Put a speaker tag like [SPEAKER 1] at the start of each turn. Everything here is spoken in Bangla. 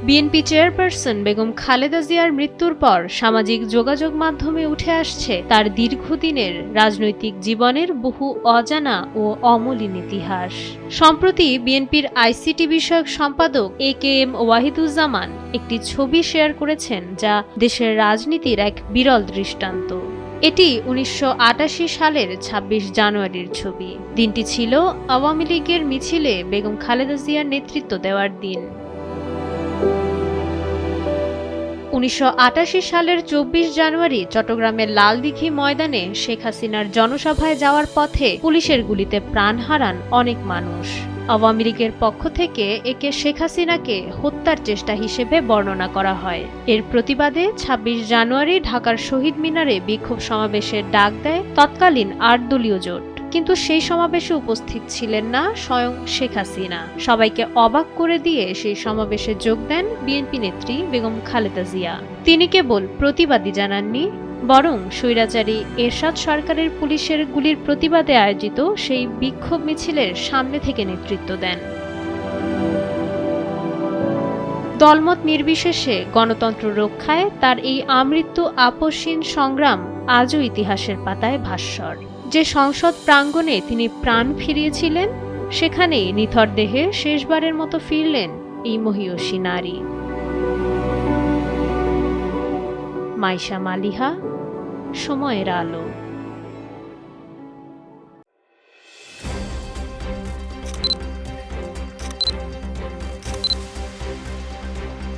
[SPEAKER 1] বিএনপি চেয়ারপারসন বেগম খালেদা জিয়ার মৃত্যুর পর সামাজিক যোগাযোগ মাধ্যমে উঠে আসছে তার দীর্ঘদিনের রাজনৈতিক জীবনের বহু অজানা ও অমলিন ইতিহাস। সম্প্রতি বিএনপির আইসিটি বিষয়ক সম্পাদক একেএম ওয়াহিদুজ্জামান একটি ছবি শেয়ার করেছেন, যা দেশের রাজনীতির এক বিরল দৃষ্টান্ত। এটি ১৯৮৮ সালের ২৬ জানুয়ারির ছবি। দিনটি ছিল আওয়ামী লীগের মিছিলে বেগম খালেদা জিয়ার নেতৃত্ব দেওয়ার দিন। ১৯৮৮ সালের ২৪ জানুয়ারি চট্টগ্রামের লালদীঘি ময়দানে শেখ হাসিনার জনসভায় যাওয়ার পথে পুলিশের গুলিতে প্রাণ হারান অনেক মানুষ। আওয়ামী লীগের পক্ষ থেকে একে শেখ হাসিনাকে হত্যার চেষ্টা হিসেবে বর্ণনা করা হয়। এর প্রতিবাদে ২৬ জানুয়ারি ঢাকার শহীদ মিনারে বিক্ষোভ সমাবেশের ডাক দেয় তৎকালীন ৮ দলীয় জোট। কিন্তু সেই সমাবেশে উপস্থিত ছিলেন না স্বয়ং শেখ হাসিনা। সবাইকে অবাক করে দিয়ে সেই সমাবেশে যোগ দেন বিএনপি নেত্রী বেগম খালেদা জিয়া। তিনি কেবল প্রতিবাদই জানাননি, বরং স্বৈরাচারী এরশাদ সরকারের পুলিশের গুলির প্রতিবাদে আয়োজিত সেই বিক্ষোভ মিছিলের সামনে থেকে নেতৃত্ব দেন। দলমত নির্বিশেষে গণতন্ত্র রক্ষায় তার এই আমৃত্যু আপসহীন সংগ্রাম আজও ইতিহাসের পাতায় ভাস্বর। যে সংসদ প্রাঙ্গণে তিনি প্রাণ ফিরিয়েছিলেন, সেখানেই নিথর দেহে শেষবারের মতো ফিরলেন এই মহীয়সী নারী। মাইশা মালিহা, সময়ের আলো।